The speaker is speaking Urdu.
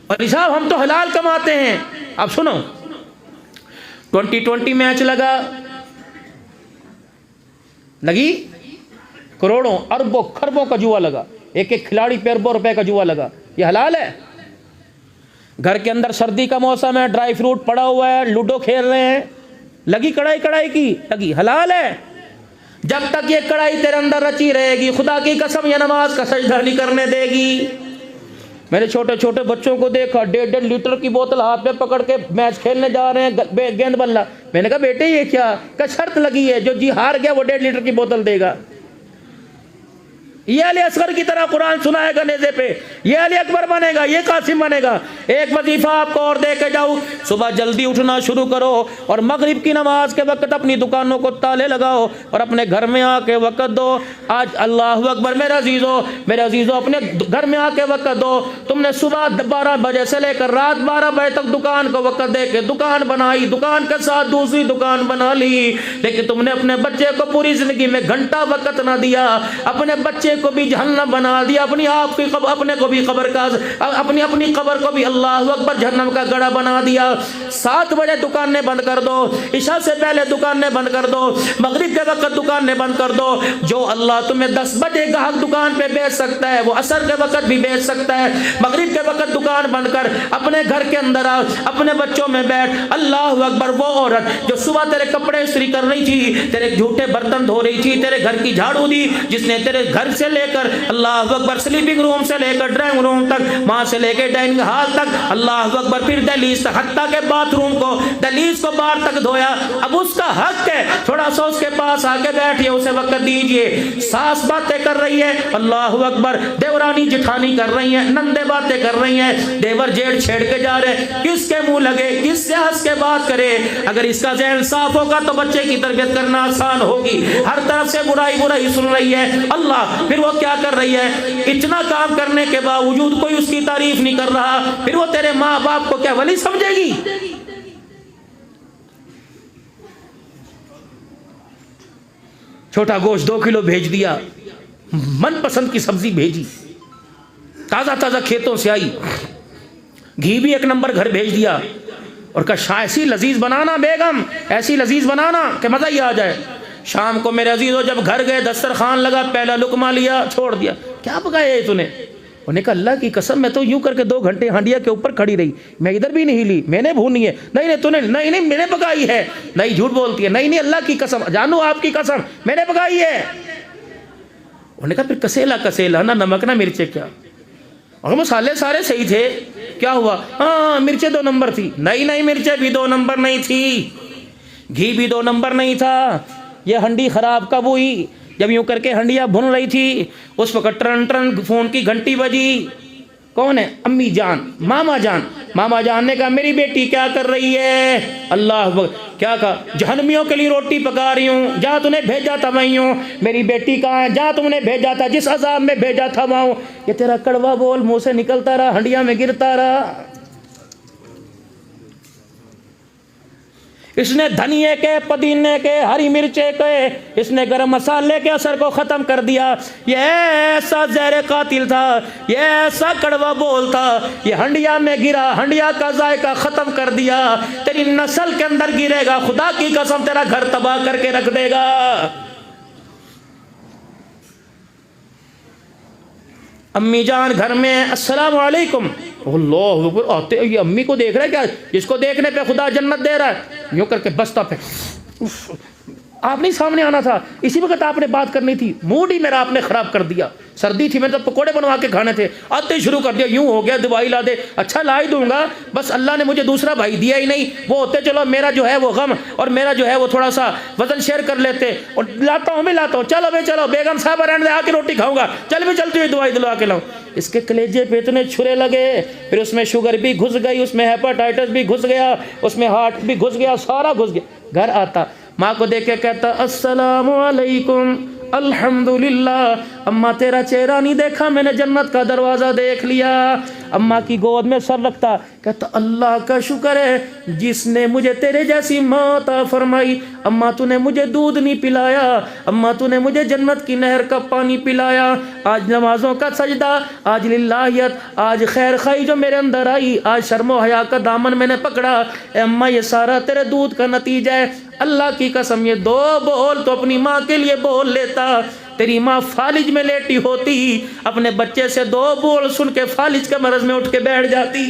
علی صاحب ہم تو حلال کماتے ہیں. اب سنو 2020 میچ لگی کروڑوں اربوں خربوں کا جوا لگا, ایک ایک کھلاڑی پہ اربوں روپے کا جوا لگا, یہ حلال ہے؟ گھر کے اندر سردی کا موسم ہے, ڈرائی فروٹ پڑا ہوا ہے, لوڈو کھیل رہے ہیں, لگی کڑائی کی لگی, حلال ہے؟ جب تک یہ کڑائی تیرے اندر رچی رہے گی خدا کی قسم یہ نماز کا سجدہ نہیں کرنے دے گی. میں نے چھوٹے چھوٹے بچوں کو دیکھا 1.5 لیٹر کی بوتل ہاتھ میں پکڑ کے میچ کھیلنے جا رہے ہیں, گیند بلّا. میں نے کہا بیٹے یہ کیا؟ کہ شرط لگی ہے جو جی ہار گیا وہ 1.5 لیٹر کی بوتل دے گا. یہ علی اصغر کی طرح قرآن سنائے گا نیزے پہ, یہ علی اکبر بنے گا, یہ قاسم بنے گا. ایک وظیفہ آپ کو اور دے کے جاؤ, صبح جلدی اٹھنا شروع کرو اور مغرب کی نماز کے وقت اپنی دکانوں کو تالے لگاؤ اور اپنے گھر میں آ کے وقت دو. آج اللہ اکبر میرے عزیزو اپنے گھر میں آ کے وقت دو. تم نے صبح 12 بجے سے لے کر رات 12 بجے تک دکان کو وقت دے کے دکان بنائی, دکان کے ساتھ دوسری دکان بنا لی, لیکن تم نے اپنے بچے کو پوری زندگی میں گھنٹہ وقت نہ دیا, اپنے بچے کو بھی جہنم بنا دیا, اپنے کو بھی قبر کا اپنی قبر کو بھی اللہ اکبر جہنم کا گڑھا بنا دیا. 7 بجے دکانیں بند کر دو, عشاء سے پہلے دکانیں بند کر دو, مغرب کے وقت دکانیں بند کر دو. جو اللہ تمہیں 10 بجے گاہک دکان پہ بیچ سکتا ہے وہ عصر کے وقت بھی بیچ سکتا ہے. مغرب کے وقت دکان بند کر, اپنے گھر کے اندر آ, اپنے بچوں میں بیٹھ. اللہ اکبر وہ عورت جو صبح تیرے کپڑے استری کر رہی تھی, تیرے جھوٹے برتن دھو رہی تھی, تیرے گھر کی جھاڑو دی, جس نے تیرے گھر سے لے کر اللہ اکبر سلیپنگ روم سے لے کر ڈرائنگ روم تک, وہاں سے لے کے ڈائننگ ہال تک, اللہ اکبر پھر دہلیز تک, حتیٰ کہ باتھ روم کو دہلیز کو باہر تک دھویا. اب اس کا حق ہے تھوڑا سا اس کے پاس آ کے بیٹھیے, اسے وقت دیجئے. ساس باتیں کر رہی ہے, اللہ اکبر, دیورانی جٹھانی کر رہی ہیں, نندے باتیں کر رہی ہیں, دیور جیڑ چھیڑ کے جا رہے ہیں, کس کے منہ لگے, کس سے ہنس کے بات کرے. اگر اس کا ذہن صاف ہوگا تو بچے کی تربیت کرنا آسان ہوگی. ہر طرف سے برائی سن رہی ہے, اللہ پھر وہ کیا کر رہی ہے, اتنا کام کرنے کے باوجود کوئی اس کی تعریف نہیں کر رہا, پھر وہ تیرے ماں باپ کو کیا ولی سمجھے گی؟ چھوٹا گوشت 2 کلو بھیج دیا, من پسند کی سبزی بھیجی, تازہ کھیتوں سے آئی, گھی بھی 1 نمبر گھر بھیج دیا, اور کہا ایسی لذیذ بنانا بیگم, ایسی لذیذ بنانا کہ مزہ ہی آ جائے. شام کو میرے عزیزو جب گھر گئے, دسترخوان لگا, پہلا لقمہ لیا, چھوڑ دیا. کیا پکایا ہے تو نے؟ انہوں نے کہا اللہ کی قسم میں تو یوں کر کے 2 گھنٹے ہانڈیا کے اوپر کھڑی رہی, میں ادھر بھی نہیں ہلی, میں نے بھونی ہے. نہیں تو نے, نہیں میں نے پکائی ہے. نہیں جھوٹ بولتی ہے, نہیں اللہ کی قسم, جانو آپ کی قسم میں نے پکائی ہے. انہوں نے کہا پھر کسیلا نہ نمک نہ مرچیں, کیا اور مسالے سارے صحیح تھے, کیا ہوا؟ ہاں مرچیں 2 نمبر تھی. نہیں مرچیں بھی 2 نمبر نہیں تھی, گھی بھی 2 نمبر نہیں تھا. یہ ہنڈی خراب کب ہوئی؟ جب یوں کر کے ہنڈیا بھن رہی تھی, اس وقت ٹرن فون کی گھنٹی بجی. کون ہے؟ امی جان, ماما جان نے کہا میری بیٹی کیا کر رہی ہے؟ اللہ کیا کہا؟ جہنمیوں کے لیے روٹی پکا رہی ہوں, جہاں تم نے بھیجا تھا وہیں ہوں. میری بیٹی کہاں ہے؟ جہاں تم نے بھیجا تھا, جس عذاب میں بھیجا تھا وہاں ہوں. یہ تیرا کڑوا بول منہ سے نکلتا رہا, ہنڈیا میں گرتا رہا. اس نے دھنیے کے, پدینے کے, ہری مرچے کے, اس نے گرم مسالے کے اثر کو ختم کر دیا. یہ ایسا زہر قاتل تھا, یہ ایسا کڑوا بول تھا, یہ ہنڈیا میں گرا, ہنڈیا کا ذائقہ ختم کر دیا. تیری نسل کے اندر گرے گا, خدا کی قسم تیرا گھر تباہ کر کے رکھ دے گا. امی جان گھر میں, السلام علیکم. اللہ آتے, یہ امی کو دیکھ رہے کیا, جس کو دیکھنے پہ خدا جنت دے رہا ہے, یوں کر کے بستا پہ. آپ نہیں سامنے آنا تھا, اسی وقت آپ نے بات کرنی تھی, موڈ ہی میرا آپ نے خراب کر دیا. سردی تھی, میں تو پکوڑے بنوا کے کھانے تھے, آتے ہی شروع کر دیا, یوں ہو گیا دوائی لا دے. اچھا لا ہی دوں گا, بس اللہ نے مجھے دوسرا بھائی دیا ہی نہیں. وہ ہوتے چلو میرا جو ہے وہ غم اور میرا جو ہے وہ تھوڑا سا وزن شیئر کر لیتے, اور لاتا ہوں, چلو بیگم صاحب رہنے دے, آ کے روٹی کھاؤں گا, چلتی ہوئی دوائی دلوا کے لاؤں. اس کے کلیجے پہ اتنے چھرے لگے, پھر اس میں شوگر بھی گھس گئی, اس میں ہیپاٹائٹس بھی گھس گیا, اس میں ہارٹ بھی گھس گیا, سارا گھس گیا. گھر آتا, ماں کو دیکھ کے کہتا السلام علیکم. الحمدللہ, اماں تیرا چہرہ نہیں دیکھا, میں نے جنت کا دروازہ دیکھ لیا. اماں کی گود میں سر رکھتا، کہتا اللہ کا شکر ہے جس نے مجھے تیرے جیسی ماں عطا فرمائی، اماں تو نے مجھے دودھ نہیں پلایا، اماں تو نے مجھے جنت کی نہر کا پانی پلایا، آج نمازوں کا سجدہ، آج للہیت، آج خیر خواہی جو میرے اندر آئی، آج شرم و حیا کا دامن میں نے پکڑا، اے اماں یہ سارا تیرے دودھ کا نتیجہ ہے۔ اللہ کی قسم یہ 2 بول تو اپنی ماں کے لیے بول لیتا، تیری ماں فالج میں لیٹی ہوتی، اپنے بچے سے 2 بول سن کے فالج کے مرض میں اٹھ کے بیٹھ جاتی۔